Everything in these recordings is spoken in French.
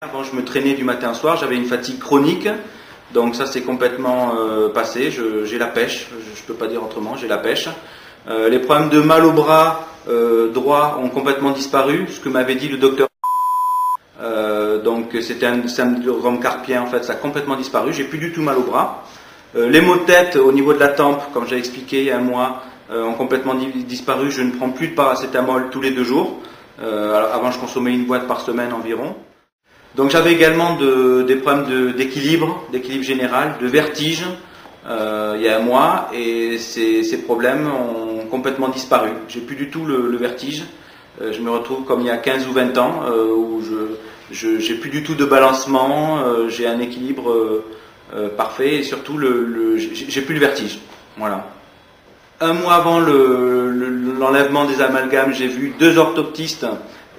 Avant, je me traînais du matin au soir, j'avais une fatigue chronique, donc ça c'est complètement passé, j'ai la pêche, je ne peux pas dire autrement, j'ai la pêche. Les problèmes de mal au bras droit ont complètement disparu, ce que m'avait dit le docteur. Donc c'était un syndrome carpien, en fait ça a complètement disparu, j'ai plus du tout mal au bras. Les maux de tête au niveau de la tempe, comme j'ai expliqué il y a un mois, ont complètement disparu, je ne prends plus de paracétamol tous les 2 jours. Avant je consommais une boîte par semaine environ. Donc j'avais également des problèmes d'équilibre général, de vertige il y a un mois, et ces problèmes ont complètement disparu. J'ai plus du tout le vertige. Je me retrouve comme il y a 15 ou 20 ans où j'ai plus du tout de balancement, j'ai un équilibre parfait et surtout j'ai plus le vertige. Voilà. Un mois avant l'enlèvement des amalgames, j'ai vu 2 orthoptistes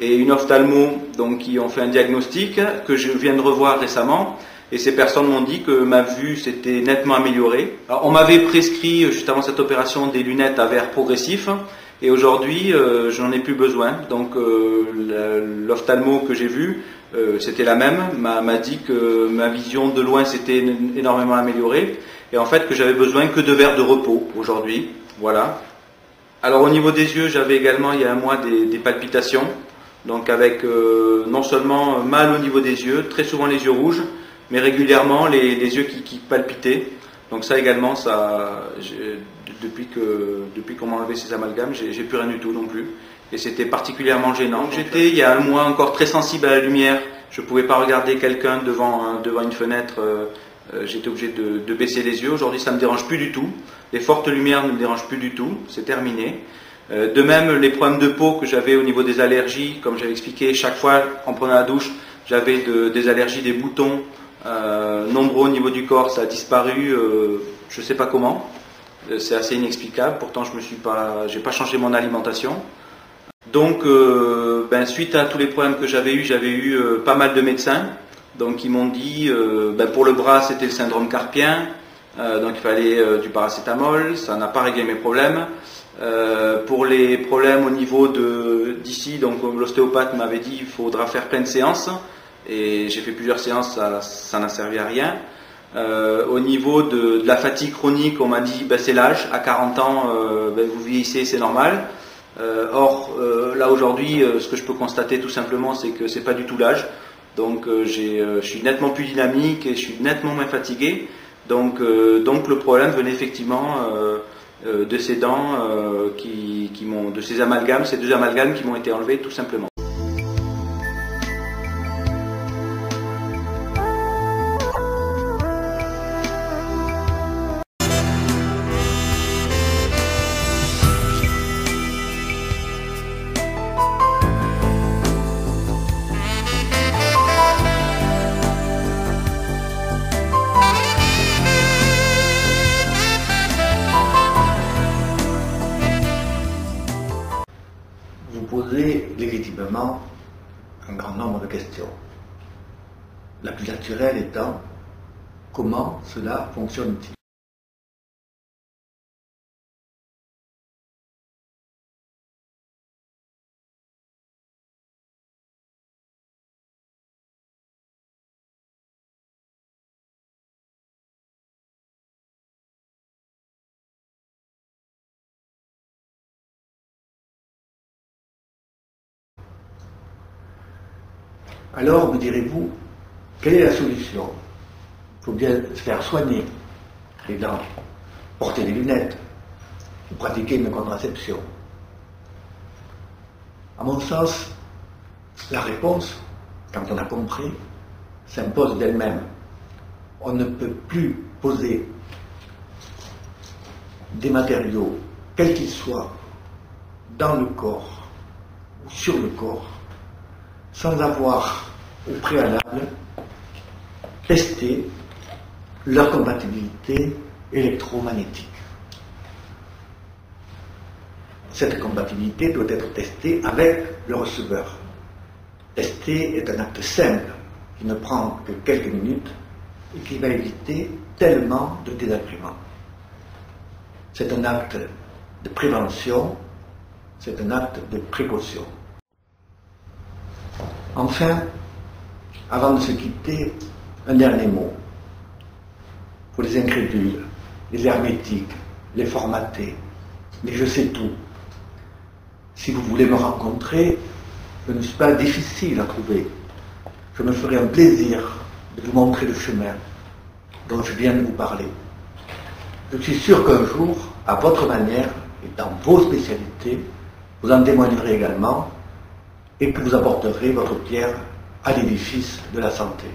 et une ophtalmo donc, qui ont fait un diagnostic que je viens de revoir récemment. Et ces personnes m'ont dit que ma vue s'était nettement améliorée. Alors, on m'avait prescrit, juste avant cette opération, des lunettes à verre progressif. Et aujourd'hui, je n'en ai plus besoin. Donc, l'ophtalmo que j'ai vu, c'était la même, m'a dit que ma vision de loin s'était énormément améliorée. Et en fait, que j'avais besoin que de verres de repos aujourd'hui. Voilà. Alors, au niveau des yeux, j'avais également, il y a un mois, des palpitations. Donc avec non seulement mal au niveau des yeux, très souvent les yeux rouges, mais régulièrement les yeux qui palpitaient. Donc ça également, depuis qu'on m'a enlevé ces amalgames, j'ai plus rien du tout non plus. Et c'était particulièrement gênant. J'étais il y a un mois encore très sensible à la lumière. Je ne pouvais pas regarder quelqu'un devant une fenêtre. J'étais obligé de baisser les yeux. Aujourd'hui, ça ne me dérange plus du tout. Les fortes lumières ne me dérangent plus du tout. C'est terminé. De même, les problèmes de peau que j'avais au niveau des allergies, comme j'avais expliqué, chaque fois en prenant la douche, j'avais des allergies, des boutons nombreux au niveau du corps, ça a disparu, je ne sais pas comment, c'est assez inexplicable, pourtant j'ai pas changé mon alimentation. Donc, suite à tous les problèmes que j'avais eu pas mal de médecins, donc ils m'ont dit, pour le bras c'était le syndrome carpien, donc il fallait du paracétamol, ça n'a pas réglé mes problèmes. Pour les problèmes au niveau d'ici, donc l'ostéopathe m'avait dit il faudra faire plein de séances, et j'ai fait plusieurs séances, ça n'a servi à rien. Au niveau de la fatigue chronique, on m'a dit c'est l'âge, à 40 ans vous vieillissez, c'est normal. Or là aujourd'hui, ce que je peux constater tout simplement, c'est que c'est pas du tout l'âge. Donc je suis nettement plus dynamique et je suis nettement moins fatigué. Donc le problème venait effectivement de ces dents de ces amalgames, ces 2 amalgames qui m'ont été enlevés tout simplement. Vous posez légitimement un grand nombre de questions. La plus naturelle étant, comment cela fonctionne-t-il ? Alors, me direz-vous, quelle est la solution? Il faut bien se faire soigner les dents, porter des lunettes, ou pratiquer une contraception. À mon sens, la réponse, quand on a compris, s'impose d'elle-même. On ne peut plus poser des matériaux, quels qu'ils soient, dans le corps ou sur le corps, sans avoir au préalable testé leur compatibilité électromagnétique. Cette compatibilité doit être testée avec le receveur. Tester est un acte simple qui ne prend que quelques minutes et qui va éviter tellement de désagréments. C'est un acte de prévention, c'est un acte de précaution. Enfin, Avant de se quitter, un dernier mot. Pour les incrédules, les hermétiques, les formatés, mais je sais tout. Si vous voulez me rencontrer, je ne suis pas difficile à trouver. Je me ferai un plaisir de vous montrer le chemin dont je viens de vous parler. Je suis sûr qu'un jour, à votre manière et dans vos spécialités, vous en témoignerez également et que vous apporterez votre pierre à l'édifice de la santé.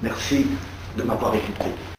Merci de m'avoir écouté.